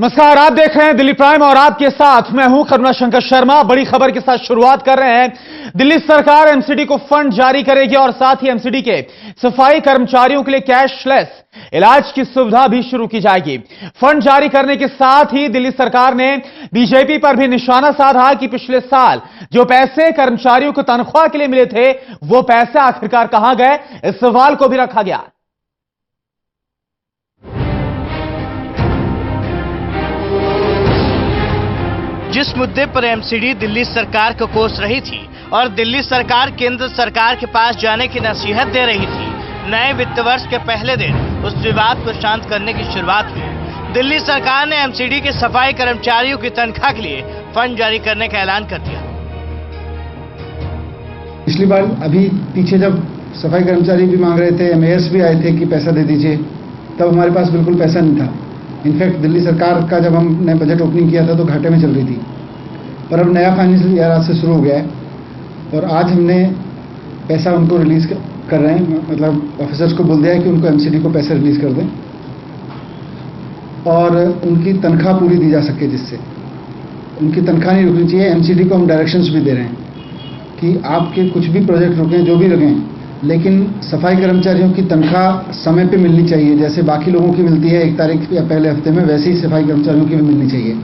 नमस्कार, आप देख रहे हैं दिल्ली प्राइम और आपके साथ मैं हूं करुणा शंकर शर्मा। बड़ी खबर के साथ शुरुआत कर रहे हैं। दिल्ली सरकार एमसीडी को फंड जारी करेगी और साथ ही एमसीडी के सफाई कर्मचारियों के लिए कैशलेस इलाज की सुविधा भी शुरू की जाएगी। फंड जारी करने के साथ ही दिल्ली सरकार ने बीजेपी पर भी निशाना साधा कि पिछले साल जो पैसे कर्मचारियों को तनख्वाह के लिए मिले थे वो पैसे आखिरकार कहां गए, इस सवाल को भी रखा गया। जिस मुद्दे पर एमसीडी दिल्ली सरकार को कोस रही थी और दिल्ली सरकार केंद्र सरकार के पास जाने की नसीहत दे रही थी, नए वित्त वर्ष के पहले दिन उस विवाद को शांत करने की शुरुआत हुई। दिल्ली सरकार ने एमसीडी के सफाई कर्मचारियों की तनख्वाह के लिए फंड जारी करने का ऐलान कर दिया। पिछली बार अभी पीछे जब सफाई कर्मचारी भी मांग रहे थे, मेयर्स भी आए थे कि पैसा दे दीजिए, तब हमारे पास बिल्कुल पैसा नहीं था। इनफैक्ट दिल्ली सरकार का जब हमने बजट ओपनिंग किया था तो घाटे में चल रही थी, पर अब नया फाइनेंशियल ईयर आज से शुरू हो गया है और आज हमने पैसा उनको रिलीज कर रहे हैं। मतलब ऑफिसर्स को बोल दिया है कि उनको एमसीडी को पैसे रिलीज कर दें और उनकी तनख्वाह पूरी दी जा सके, जिससे उनकी तनख्वाह नहीं रुकनी चाहिए। एमसीडी को हम डायरेक्शंस भी दे रहे हैं कि आपके कुछ भी प्रोजेक्ट रुकें, जो भी रुकें, लेकिन सफाई कर्मचारियों की तनख्वाह समय पे मिलनी चाहिए। जैसे बाकी लोगों की मिलती है 1 तारीख या पहले हफ्ते में, वैसे ही सफाई कर्मचारियों की भी मिलनी चाहिए।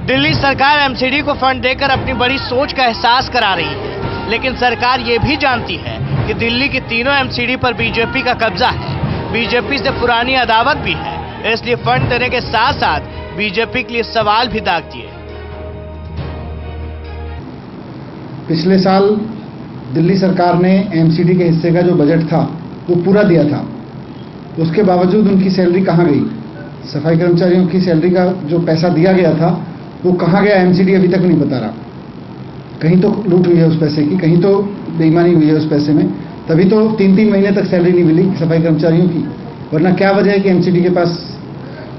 दिल्ली सरकार एमसीडी को फंड देकर अपनी बड़ी सोच का एहसास करा रही है, लेकिन सरकार ये भी जानती है कि दिल्ली की तीनों एमसीडी पर बीजेपी का कब्जा है। बीजेपी से पुरानी अदावत भी है, इसलिए फंड देने के साथ साथ बीजेपी के लिए सवाल भी दाग दिए। पिछले साल दिल्ली सरकार ने एमसीडी के हिस्से का जो बजट था वो पूरा दिया था, उसके बावजूद उनकी सैलरी कहाँ गई? सफाई कर्मचारियों की सैलरी का जो पैसा दिया गया था वो कहाँ गया, एमसीडी अभी तक नहीं बता रहा। कहीं तो लूट हुई है उस पैसे की, कहीं तो बेईमानी हुई है उस पैसे में, तभी तो 3-3 महीने तक सैलरी नहीं मिली सफाई कर्मचारियों की। वरना क्या वजह है कि एमसीडी के पास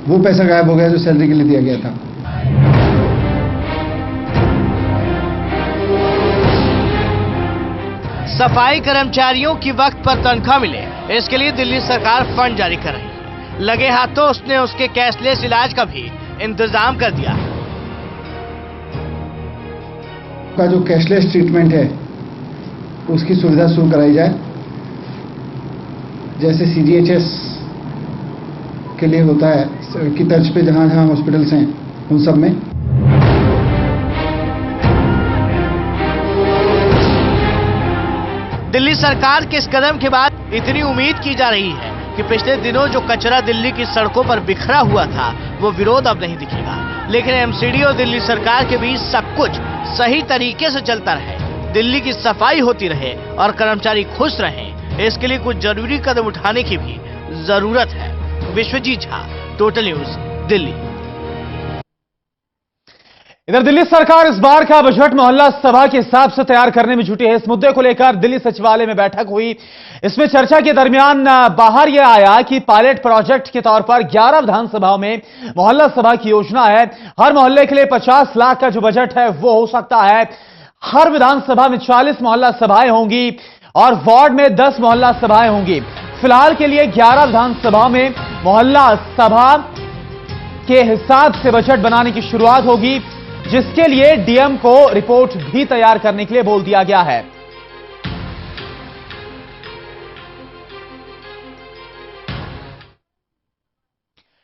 वो पैसा गायब हो गया जो सैलरी के लिए दिया गया था। सफाई कर्मचारियों की वक्त पर तनख्वाह मिले, इसके लिए दिल्ली सरकार फंड जारी कर रही है। लगे हाथों उसने उसके कैशलेस इलाज का भी इंतजाम कर दिया। का जो कैशलेस ट्रीटमेंट है उसकी सुविधा शुरू कराई जाए, जैसे सीजीएचएस के लिए होता है की तर्ज पे जहां जहां हॉस्पिटल्स हैं उन सब में। दिल्ली सरकार के इस कदम के बाद इतनी उम्मीद की जा रही है कि पिछले दिनों जो कचरा दिल्ली की सड़कों पर बिखरा हुआ था वो विरोध अब नहीं दिखेगा। लेकिन एमसीडी और दिल्ली सरकार के बीच सब कुछ सही तरीके से चलता रहे, दिल्ली की सफाई होती रहे और कर्मचारी खुश रहें, इसके लिए कुछ जरूरी कदम उठाने की भी जरूरत है। Vishwajeet Jha, total news, Delhi. इधर दिल्ली सरकार इस बार का बजट मोहल्ला सभा के हिसाब से तैयार करने में जुटी है। इस मुद्दे को लेकर दिल्ली सचिवालय में बैठक हुई। इसमें चर्चा के दरमियान बाहर यह आया कि पायलट प्रोजेक्ट के तौर पर 11 विधानसभाओं में मोहल्ला सभा की योजना है। हर मोहल्ले के लिए 50 लाख का जो बजट है वो हो सकता है। हर विधानसभा में 40 मोहल्ला सभाएं होंगी और वार्ड में 10 मोहल्ला सभाएं होंगी। फिलहाल के लिए 11 विधानसभाओं में मोहल्ला सभा के हिसाब से बजट बनाने की शुरुआत होगी, जिसके लिए डीएम को रिपोर्ट भी तैयार करने के लिए बोल दिया गया है।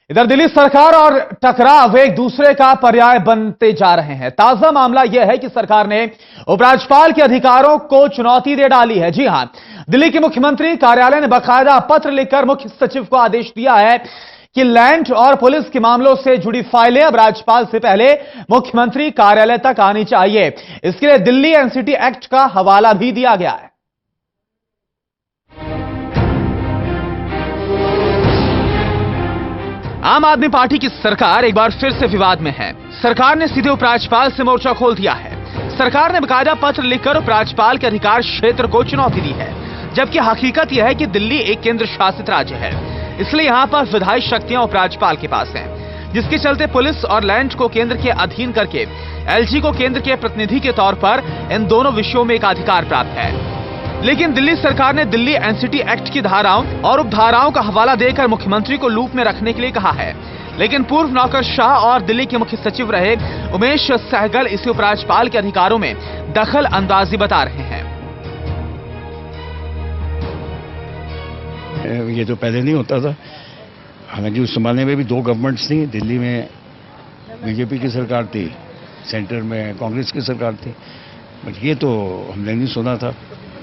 इधर दिल्ली सरकार और टकराव एक दूसरे का पर्याय बनते जा रहे हैं। ताजा मामला यह है कि सरकार ने उपराज्यपाल के अधिकारों को चुनौती दे डाली है। जी हां, दिल्ली के मुख्यमंत्री कार्यालय ने बाकायदा पत्र लिखकर मुख्य सचिव को आदेश दिया है कि लैंड और पुलिस के मामलों से जुड़ी फाइलें अब राज्यपाल से पहले मुख्यमंत्री कार्यालय तक आनी चाहिए। इसके लिए दिल्ली एनसीटी एक्ट का हवाला भी दिया गया है। आम आदमी पार्टी की सरकार एक बार फिर से विवाद में है। सरकार ने सीधे उपराज्यपाल से मोर्चा खोल दिया है। सरकार ने बाकायदा पत्र लिखकर उपराज्यपाल के अधिकार क्षेत्र को चुनौती दी है, जबकि हकीकत यह है कि दिल्ली एक केंद्र शासित राज्य है, इसलिए यहां पर विधायी शक्तियां उपराज्यपाल के पास हैं, जिसके चलते पुलिस और लैंड को केंद्र के अधीन करके एलजी को केंद्र के प्रतिनिधि के तौर पर इन दोनों विषयों में एक अधिकार प्राप्त है। लेकिन दिल्ली सरकार ने दिल्ली एनसीटी एक्ट की धाराओं और उपधाराओं का हवाला देकर मुख्यमंत्री को लूप में रखने के लिए कहा है। लेकिन पूर्व नौकरशाह और दिल्ली के मुख्य सचिव रहे उमेश सहगल इसे उपराज्यपाल के अधिकारों में दखल अंदाजी बता रहे हैं। ये तो पहले नहीं होता था। हालांकि उस जमाने में भी दो गवर्नमेंट्स थी, दिल्ली में बीजेपी की सरकार थी, सेंटर में कांग्रेस की सरकार थी। बट ये तो हमने नहीं सुना था,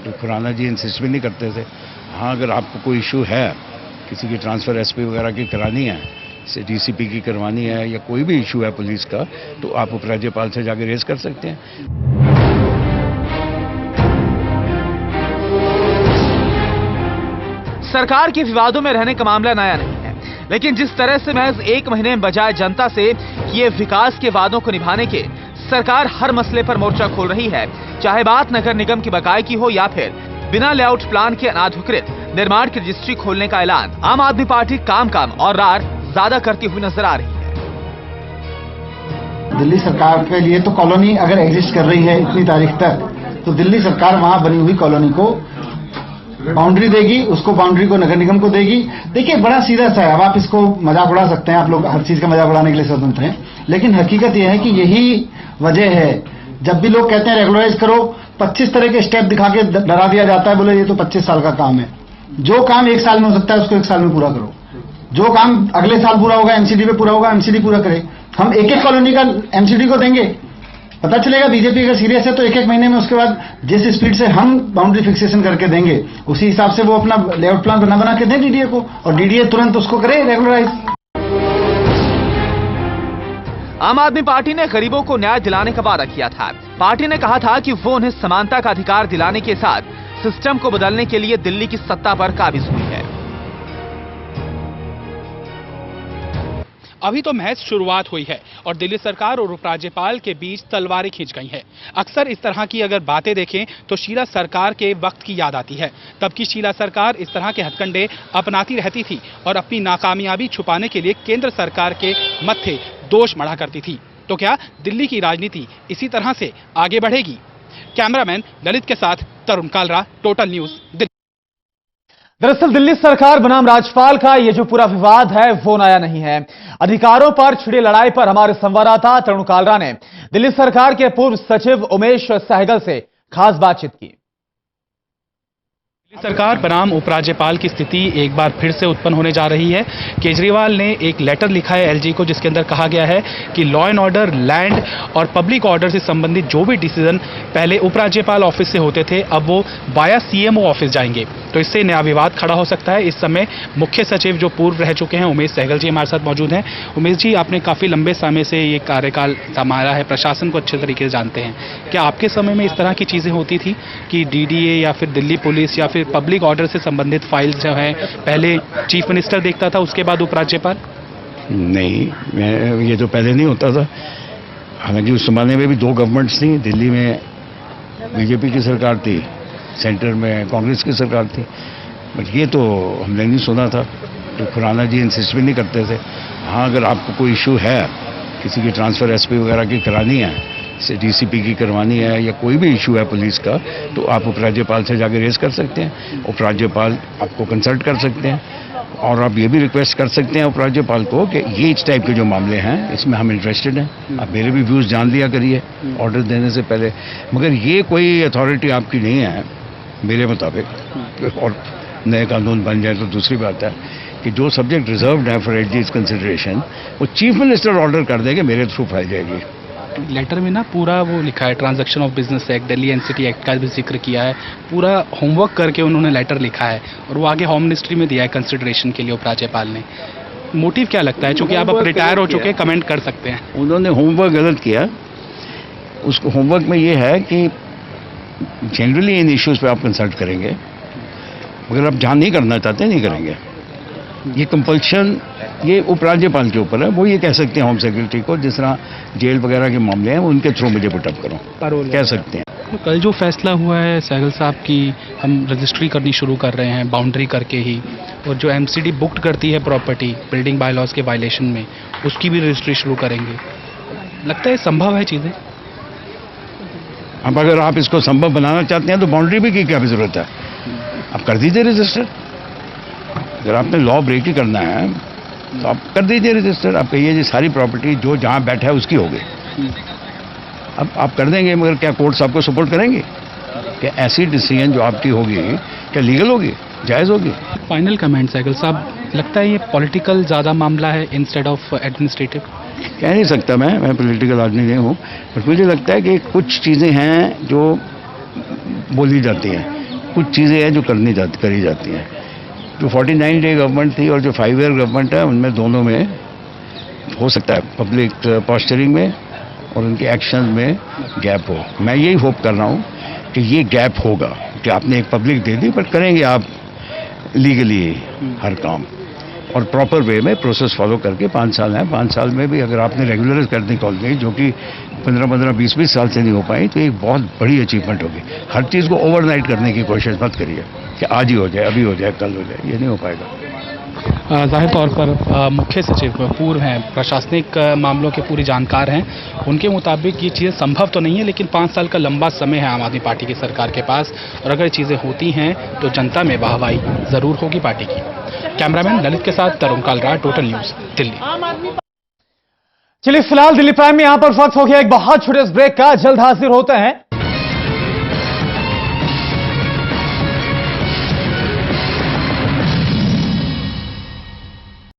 तो खुराना जी इंसिस्ट भी नहीं करते थे। हाँ, अगर आपको कोई इशू है, किसी की ट्रांसफ़र एसपी वगैरह की करानी है, से डीसीपी की करवानी है, या कोई भी इशू है पुलिस का, तो आप उपराज्यपाल से जाकर रेज कर सकते हैं। सरकार के विवादों में रहने का मामला नया नहीं है, लेकिन जिस तरह से महज एक महीने में बजाय जनता से किए विकास के वादों को निभाने के सरकार हर मसले पर मोर्चा खोल रही है, चाहे बात नगर निगम की बकाये की हो या फिर बिना लेआउट प्लान के अनाधिकृत निर्माण की रजिस्ट्री खोलने का ऐलान, आम आदमी पार्टी काम और रार ज्यादा करती हुई नजर आ रही है। दिल्ली सरकार के लिए तो कॉलोनी अगर एग्जिस्ट कर रही है इतनी तारीख तक, तो दिल्ली सरकार वहां बनी हुई कॉलोनी को बाउंड्री देगी, उसको बाउंड्री को नगर निगम को देगी। देखिए, बड़ा सीधा सा है। अब आप इसको मजाक उड़ा सकते हैं, आप लोग हर चीज का मजाक उड़ाने के लिए स्वतंत्र हैं, लेकिन हकीकत यह है कि यही वजह है, जब भी लोग कहते हैं रेगुलराइज करो, 25 तरह के स्टेप दिखा के डरा दिया जाता है, बोले ये तो 25 साल का काम है। जो काम 1 साल में हो सकता है उसको 1 साल में पूरा करो, जो काम अगले साल पूरा होगा एमसीडी पे पूरा होगा, एमसीडी पूरा करे। हम एक एक कॉलोनी का एमसीडी को देंगे, पता चलेगा बीजेपी अगर सीरियस है तो एक एक महीने में उसके बाद जिस स्पीड से हम बाउंड्री फिक्सेशन करके देंगे, उसी हिसाब से वो अपना लेआउट प्लान बना के दें डीडीए को, और डीडीए तुरंत उसको करे रेगुलराइज। आम आदमी पार्टी ने गरीबों को न्याय दिलाने का वादा किया था। पार्टी ने कहा था कि वो उन्हें समानता का अधिकार दिलाने के साथ सिस्टम को बदलने के लिए दिल्ली की सत्ता पर काबिज हुई है। अभी तो महज शुरुआत हुई है और दिल्ली सरकार और उपराज्यपाल के बीच तलवारें खींच गई हैं। अक्सर इस तरह की अगर बातें देखें तो शीला सरकार के वक्त की याद आती है। तब की शीला सरकार इस तरह के हथकंडे अपनाती रहती थी और अपनी नाकामयाबी छुपाने के लिए केंद्र सरकार के मत्थे दोष मढ़ा करती थी। तो क्या दिल्ली की राजनीति इसी तरह से आगे बढ़ेगी? कैमरामैन ललित के साथ तरुण कालरा, टोटल न्यूज, दिल्ली। दरअसल दिल्ली सरकार बनाम राज्यपाल का ये जो पूरा विवाद है वो नया नहीं है। अधिकारों पर छिड़ी लड़ाई पर हमारे संवाददाता तरुण कालरा ने दिल्ली सरकार के पूर्व सचिव उमेश सहगल से खास बातचीत की। दिल्ली सरकार बनाम उपराज्यपाल की स्थिति एक बार फिर से उत्पन्न होने जा रही है। केजरीवाल ने एक लेटर लिखा है एलजी को, जिसके अंदर कहा गया है कि लॉ एंड ऑर्डर, लैंड और पब्लिक ऑर्डर से संबंधित जो भी डिसीजन पहले उपराज्यपाल ऑफिस से होते थे, अब वो बाया सीएमओ ऑफिस जाएंगे। तो इससे नया विवाद खड़ा हो सकता है। इस समय मुख्य सचिव जो पूर्व रह चुके हैं उमेश सहगल जी हमारे साथ मौजूद हैं। उमेश जी, आपने काफ़ी लंबे समय से ये कार्यकाल संभाला है, प्रशासन को अच्छे तरीके से जानते हैं। क्या आपके समय में इस तरह की चीज़ें होती थी कि डीडीए या फिर दिल्ली पुलिस या फिर पब्लिक ऑर्डर से संबंधित फाइल्स जो है पहले चीफ मिनिस्टर देखता था, उसके बाद उपराज्यपाल? नहीं, ये तो पहले नहीं होता था। हालांकि उस जमाने में भी दो गवर्नमेंट्स थी, दिल्ली में बीजेपी की सरकार थी, सेंटर में कांग्रेस की सरकार थी। बट ये तो हमने नहीं सुना था, तो खुराना जी इंसिस्ट भी नहीं करते थे। हाँ, अगर आपको कोई इशू है, किसी की ट्रांसफ़र एसपी वगैरह की करानी है, से डीसीपी की करवानी है, या कोई भी इशू है पुलिस का, तो आप उपराज्यपाल से जाकर रेज कर सकते हैं। उपराज्यपाल आपको कंसल्ट कर सकते हैं, और आप ये भी रिक्वेस्ट कर सकते हैं उपराज्यपाल को कि ये इस टाइप के जो मामले हैं इसमें हम इंटरेस्टेड हैं, आप मेरे भी व्यूज़ जान लिया करिए ऑर्डर देने से पहले। मगर ये कोई अथॉरिटी आपकी नहीं है मेरे मुताबिक। और नए कानून बन जाए तो दूसरी बात है कि जो सब्जेक्ट रिजर्व्ड है फॉर एलजी's कंसिडरेशन, वो चीफ मिनिस्टर ऑर्डर कर देंगे, मेरे थ्रू फाइल जाएगी। लेटर में ना पूरा वो लिखा है, transaction of business act, Delhi NCT act का भी जिक्र किया है, पूरा होमवर्क करके उन्होंने लेटर लिखा है और वो आगे होम मिनिस्ट्री में दिया है कंसिडरेशन के लिए उपराज्यपाल ने। मोटिव क्या लगता है? चूंकि आप अब रिटायर हो चुके हैं, कमेंट कर सकते हैं। उन्होंने होमवर्क गलत किया। उसको होमवर्क में ये है कि जनरली इन इश्यूज़ पे आप कंसल्ट करेंगे, मगर आप जहाँ नहीं करना चाहते नहीं करेंगे। ये कंपल्शन ये उपराज्यपाल के ऊपर है, वो ये कह सकते हैं होम सेक्रेटरी को, जिस तरह जेल वगैरह के मामले हैं उनके थ्रू मुझे पुटअप करो, कह सकते हैं। तो कल जो फैसला हुआ है सहगल साहब की, हम रजिस्ट्री करनी शुरू कर रहे हैं बाउंड्री करके ही, और जो एमसीडी बुक्ड करती है प्रॉपर्टी बिल्डिंग बायलॉज के वायलेशन में, उसकी भी रजिस्ट्री शुरू करेंगे। लगता है संभव है चीज़ें? अब अगर आप इसको संभव बनाना चाहते हैं तो बाउंड्री भी की क्या जरूरत है, आप कर दीजिए रजिस्टर। अगर आपने लॉ ब्रेक ही करना है तो आप कर दीजिए रजिस्टर। आप कहिए जी सारी प्रॉपर्टी जो जहां बैठा है उसकी हो गई। अब आप कर देंगे, मगर क्या कोर्ट्स आपको सपोर्ट करेंगे? क्या ऐसी डिसीजन जो आपकी होगी क्या लीगल होगी, जायज़ होगी? फाइनल कमेंट साइकिल साहब, लगता है ये पॉलिटिकल ज़्यादा मामला है इंस्टेड ऑफ एडमिनिस्ट्रेटिव? कह नहीं सकता मैं पॉलिटिकल आदमी नहीं हूँ, बट मुझे लगता है कि कुछ चीज़ें हैं जो बोली जाती हैं, कुछ चीज़ें हैं जो करी जाती हैं। जो 49 डे गवर्नमेंट थी और जो 5 ईयर गवर्नमेंट है, उनमें दोनों में हो सकता है पब्लिक पॉस्चरिंग में और उनके एक्शन में गैप हो। मैं यही होप कर रहा हूँ कि ये गैप होगा, कि आपने एक पब्लिक दे दी, बट करेंगे आप लीगली हर काम और प्रॉपर वे में प्रोसेस फॉलो करके। 5 साल हैं, 5 साल में भी अगर आपने रेगुलराइज कर दी कॉलोनी जो कि 15-15, 20-20 साल से नहीं हो पाई, तो एक बहुत बड़ी अचीवमेंट होगी। हर चीज़ को ओवरनाइट करने की कोशिश मत करिए कि आज ही हो जाए, अभी हो जाए, कल हो जाए, ये नहीं हो पाएगा। जाहिर तौर पर मुख्य सचिव पूर्व हैं, प्रशासनिक मामलों के पूरी जानकार हैं, उनके मुताबिक ये चीज़ें संभव तो नहीं है, लेकिन 5 साल का लंबा समय है आम आदमी पार्टी की सरकार के पास, और अगर चीज़ें होती हैं तो जनता में वाहवाही ज़रूर होगी पार्टी की। कैमरामैन ललित के साथ तरुण कालरा, टोटल न्यूज़, दिल्ली। चलिए फिलहाल दिल्ली प्राइम में यहां पर वक्त हो गया एक बहुत छोटे ब्रेक का, जल्द हाजिर होते हैं।